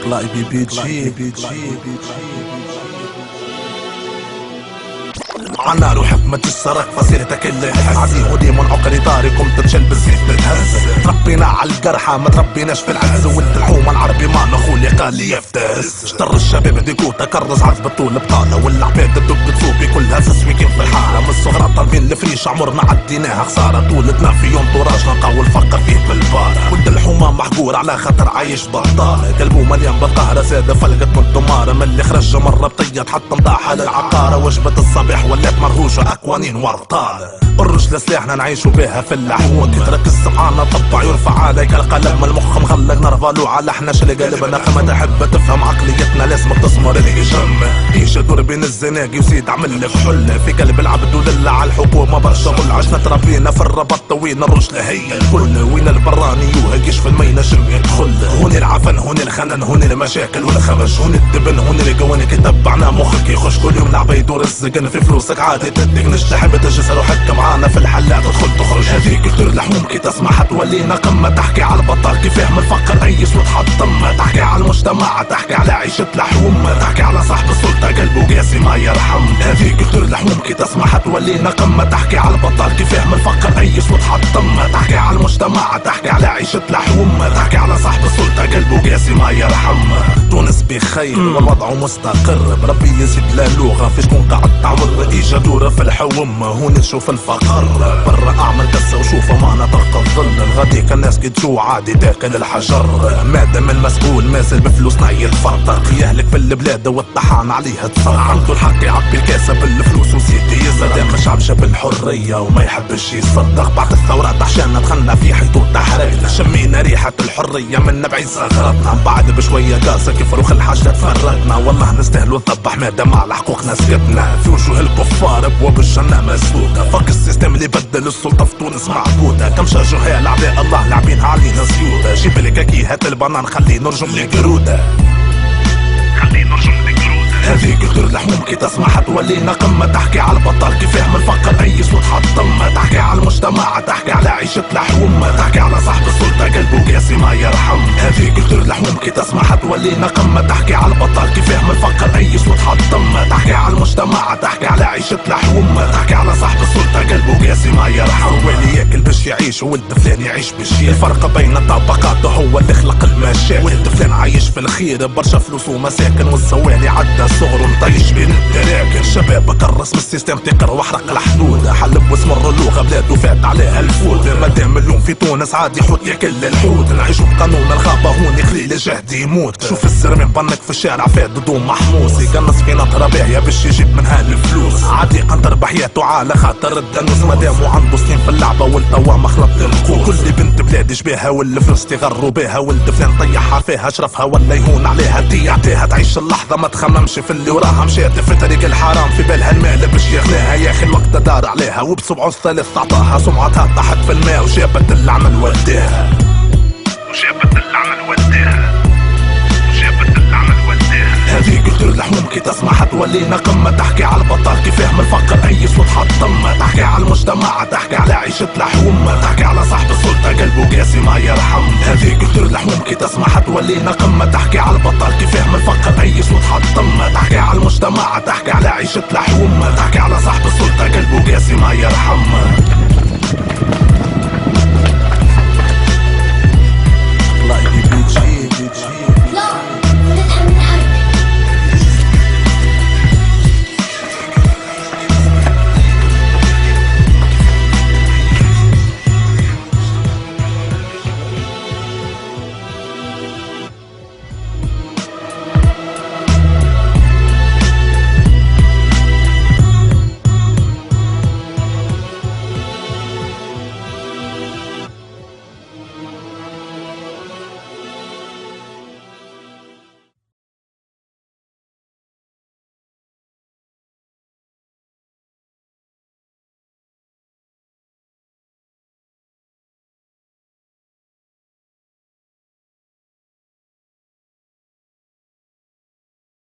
اقلعي بي جي معنا روح حكمة السرك فصيلتك اللي تحسي وديمون عقري داركم تتشل بالزيت تتهز. تربينا على القرحة ما تربيناش في العز ولد الحومة العربي ما نخولي قال لي يفترس. اشتر الشباب ديكوتا كرز عزب طول بطالة والعباد تدق تصوبي كلها سسويكين في الحالة. من الصغرى طالبين الفريش عمرنا عديناها خسارة طولتنا في يوم طراج نلقاو الفقر فيه بالبارة. ولد الحومة محقور على خاطر عايش بطالة قلبه مليان بالقهرة زاد فلقت من الدمارة. من اللي خرج مرة بطيط حتى نضاحة للعقارة. وجبة الصباح ولات مرهوشة أكوانين ورطالة. الرجلة سلاحنا نعيشوا بها في اللحون يترك السمعانة طبع يرفع عليك القلم. المخ مغلق نرفالو على احنا شل قلبنا خما تحب تفهم عقليتنا لازمك تسمر الهجم. ايش دور بين الزناقي وزيد عمل لك حلة في قلب العبد ولله على الحكومة برشا غل. عشنا تربينا في الربط وين الرجلة هي الكل وين البراني وهقيش في المينا شم يدخل. هون العفن هون الخنن هون المشاكل والخبش هون الدبن هون القوانك تبعنا مخك يخش كل يوم لعبة يدور السجن في فلوسك عادي تدق نشتحب تجسر وحكم معانا في الحلات تدخل تخرج. هذيك كتر لحوم كي تسمح تولينا قمة تحكي على البطال كيف يفهم الفقر اي صوت حطمة. تحكي على المجتمع تحكي على عيشة لحوم تحكي على صاحب السلطة قلبه قاسي ما يرحم. هذيك كتر لحوم كي تسمح تولينا قمة تحكي على البطال كيف يفهم الفقر اي صوت حطمة. تحكي على المجتمع تحكي على عيشة لحوم تحكي على صاحب السلطة قلبه قاسي ما يرحم. تونس بخير والوضع مستقر بربي يزيد لا لغة في شكون قاعد تعمر ايجا دورة في الحوم. هون نشوف الفقر برا اعمل قصة وشوف امانة تحت الظل. غاديك الناس كي تجوع عادي تاكل الحجر. مادام المسؤول مازال بفلوسنا يتفرطر يهلك في البلاد والطحان عليها تصر. عنده الحق يعبي الكاسة بالفلوس وزيد يزرد. دام الشعب شاف الحرية وما يحبش يصدق. بعد الثورات عشان دخلنا في حيطور تحرير شمينا ريحة الحرية من بعيد صغرتنا. بعد بشوية قاسة كيف روخ الحاجة تفرقنا. والله نستاهلوا نذبح مادام على حقوقنا سكتنا. في وجوه الكفار ابواب الجنة مسدودة. فك السيستم اللي بدل السلطة في تونس معبودة. كم جهال اعداء الله لاعبين علينا سيودة. جيب لك اكي هات البنان خليه نرجم لقرودة. هذيك كتر لحوم كي تسمح تولينا قمة تحكي على البطال كيف يفهم الفقر اي صوت حطمة. تحكي على المجتمع تحكي على عيشة لحوم تحكي على صاحب السلطة قلبه قاسي ما يرحم. هذيك كتر لحوم كي تسمح تولينا قمة تحكي على البطال كيف يفهم الفقر اي صوت حطمة. تحكي على المجتمع تحكي على عيشة لحوم تحكي على صاحب السلطة قلبه قاسي ما يرحم. واللي ياكل باش يعيش ولد فلان يعيش بالشيء. الفرق بين الطبقات هو اللي خلق المشاكل. ولد فلان عايش في الخير برشا فلوس ومساكن والزوالي عدى صغر نطيش بين التراكن. شباب كرس بالسيستم تقر واحرق الحدود. حلب واسمر اللغة بلاده فات عليها الفود. مادام اليوم في تونس عادي حوت ياكل الحوت. نعيشوا بقانون الغابة هون قليل الجهد يموت. شوف الزر من بنك في الشارع فات بدون محموس. يقنص في نطرة باهية باش يجيب منها الفلوس. عادي قنطر بحياته على خاطر الدنوس. مادامو عنده سنين في اللعبة والتوا مخلط القوس. كل بنت بلاد شبيها والفلوس تغروا بيها. ولد فلان طيحها فيها شرفها ولا يهون عليها. تيعتيها تعيش اللحظة ما تخممش في اللي وراها. مشيت في طريق الحرام في بالها المال باش يغلاها. يا اخي الوقت دار عليها وبصبعه الثالث عطاها. سمعتها طاحت في الماء وجابت العمل وداها. هذيك كتر لحوم كي تسمح تولينا قمة تحكي على البطال كيف يفهم الفقر اي صوت حطمة. تحكي على المجتمع تحكي على عيشة لحوم تحكي على صاحب السلطة قلبه قاسي ما يرحم. هذيك كتر لحوم كي تسمح تولينا قمة تحكي على البطال كيف يفهم الفقر اي صوت حطمة. تحكي على المجتمع تحكي على عيشة لحوم تحكي على صاحب السلطة قلبه قاسي ما يرحم.